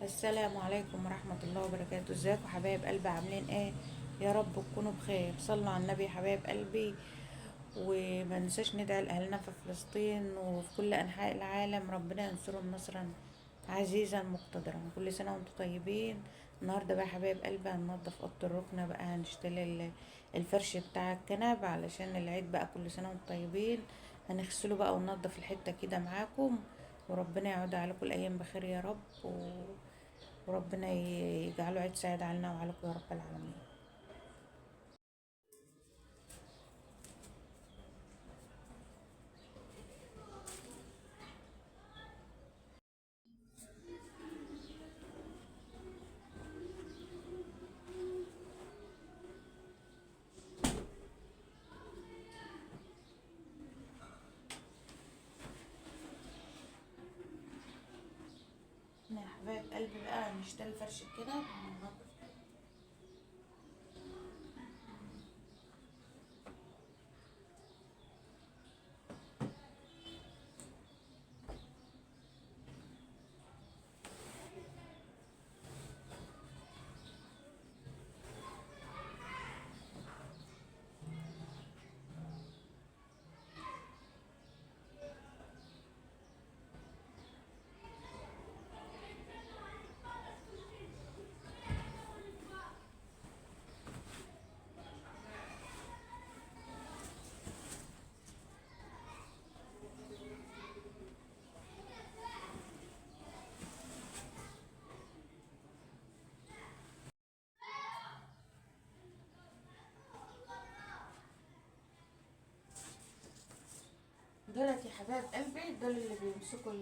السلام عليكم ورحمة الله وبركاته. ازيكم حبايب قلبي؟ عاملين ايه؟ يا رب تكونوا بخير. صلوا على النبي يا حبايب قلبي، وما ننساش ندعي لأهلنا في فلسطين وفي كل أنحاء العالم، ربنا ينصرهم نصرا عزيزا مقتدرا. كل سنة وانتم طيبين. النهاردة بقى يا حبايب قلبي هننضف أوضة الركنة، بقى هنشتري الفرش بتاع الكنب علشان العيد بقى. كل سنة وانتم طيبين. هنغسله بقى وننضف الحتة كده معاكم، وربنا يعود عليكم الأيام بخير يا رب وربنا يجعله عيد سعيد علينا وعليكم يا رب العالمين. احنا يا حبايب قلبي بقى هنشتري فرش كده وننضف. دولت يا حبايب قلبي، دول اللي بيمسكوا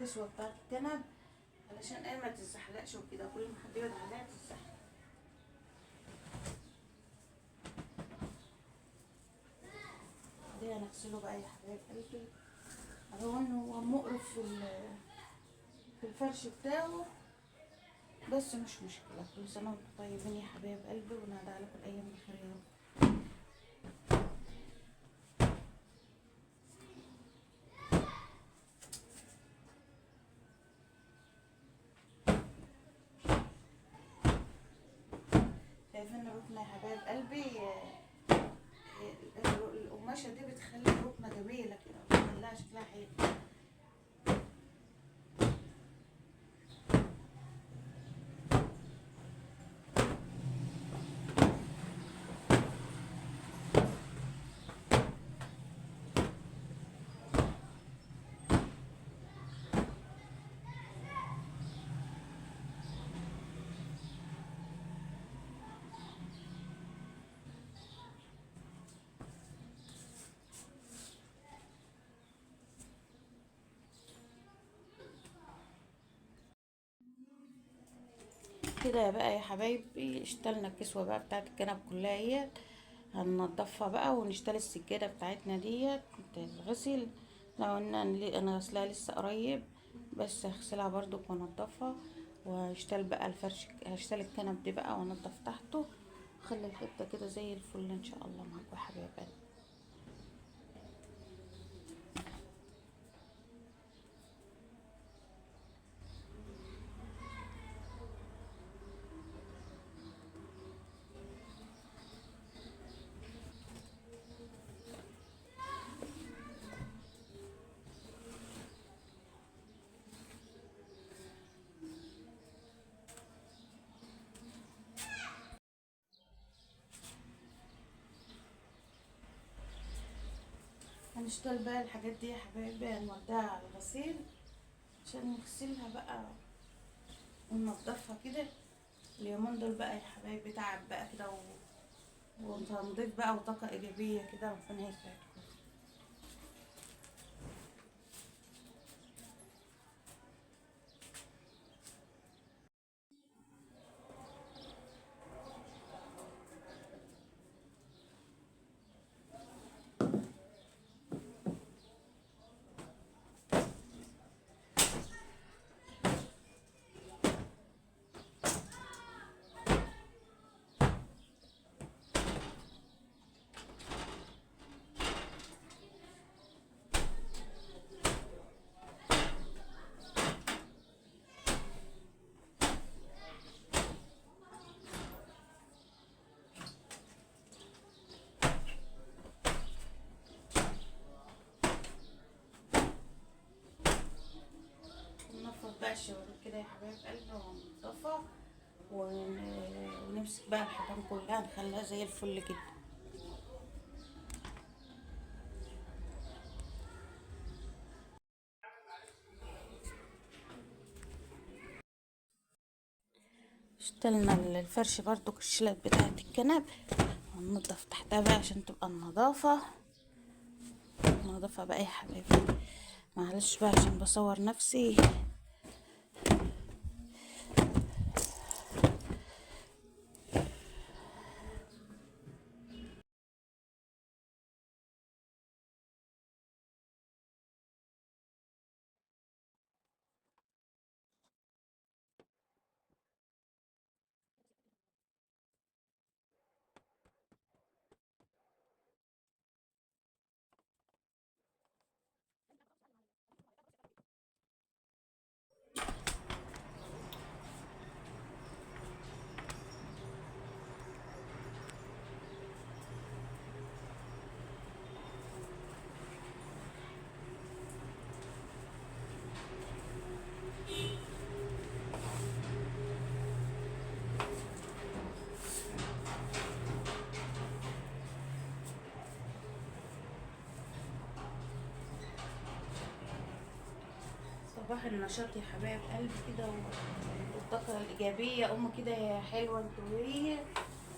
الكسوة بتاعت الكنب علشان ايه ما تتزحلقش وكده، كل ما حد يقعد عليها تتزحلق. ده هنغسله بقى يا حبايب قلبي. هو انه هو مقرف في الفرش بتاعه، بس مش مشكلة. كل سنة وانتم طيبين يا حبايب قلبي، ونعد عليكم الأيام بخير يا رب. شايفين الركنة يا حبايب قلبي؟ القماشة دي بتخلي الركنة جميلة كده، بتخليها شكلها حلو. كده بقى يا حبايبي اشتلنا الكسوة بقى بتاعت الكنب كلها اهي. هننضفها بقى ونشتري السجادة بتاعتنا ديت تتغسل. لو انا غسلها لسه قريب، بس هغسلها برضو وانضفها. وهشتل بقى الفرش، هشتل الكنب دي بقى وانضف تحته، خلي الحتة كده زي الفل ان شاء الله معاكم يا حبايب قلبي. هنشتغل بقى الحاجات دي يا حبايبي، هنوديها على الغسيل عشان نغسلها بقى وننضفها كده. اليومين دول بقى يا حبايبي تعب بقى كده وتنظيف بقى وطاقة إيجابية كده، ربنا يسعدكم. بقى الشبابيك كده يا حبايب قلبي وننضفها، ونمسك بقى الحيطان كلها نخليها زي الفل كده. اشتلنا الفرش برضو الشلات بتاعة الكنب، وننضف تحتها بقى عشان تبقى النظافة. نظافة بقى يا حبايبي، معلش بقى عشان بصور نفسي. صباح النشاط يا حبايب قلبي كده، والطاقة الإيجابية كده يا حلوة انتوا وهي،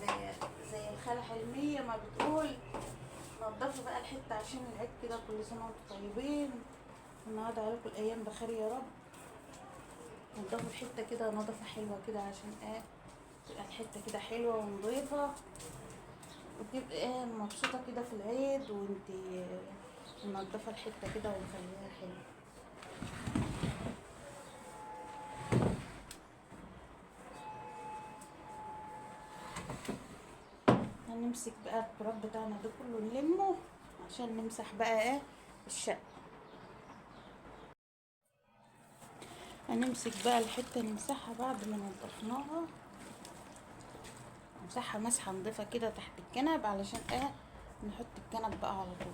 زي زي الخالة حلمية ما بتقول. نضفوا بقى الحتة عشان العيد كده، كل سنة وانتم طيبين، النهارده عليكم الأيام بخير يا رب. نضفوا الحتة كده نظافة حلوة كده عشان تبقى الحتة كده حلوة ونظيفة، وتبقى مبسوطة كده في العيد وانتي منضفة الحتة كده ومخليها حلوة. هنمسك بقى التراب بتاعنا ده كله نلمه عشان نمسح بقى الشقة. هنمسك بقى الحتة نمسحها بعد ما نضفناها، نمسحها مسحة نضيفة كده تحت الكنب علشان نحط الكنب بقى على طول.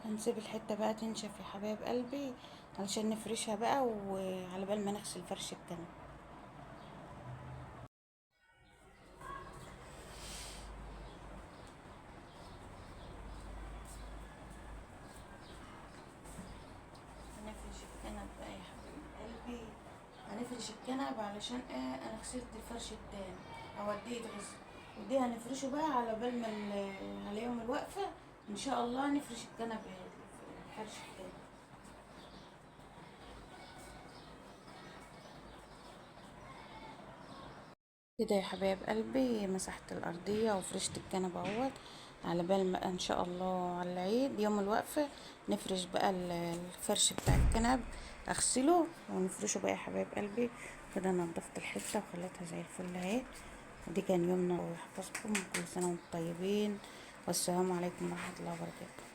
هنسيب الحتة بقى تنشف يا حبايب قلبي علشان نفرشها بقى، وعلى بال ما نغسل فرش الكنب. هنفرش الكنب بقى يا حبايب قلبي، هنفرش الكنب علشان انا غسلت الفرش التاني اوديه يتغسل، ودي هنفرشه بقى على بال ما على يوم الوقفة ان شاء الله نفرش الكنب الفرش التاني. كده يا حبايب قلبي مسحت الارضيه وفرشت الكنبه اهوت، على بال ما ان شاء الله على العيد يوم الوقفه نفرش بقى الفرش بتاع الكنب، اغسله ونفرشه بقى يا حبايب قلبي. كده نضفت الحته وخليتها زي الفل اهي. ودي كان يومنا، ويحفظكم كل سنه وانتم طيبين، والسلام عليكم ورحمه الله وبركاته.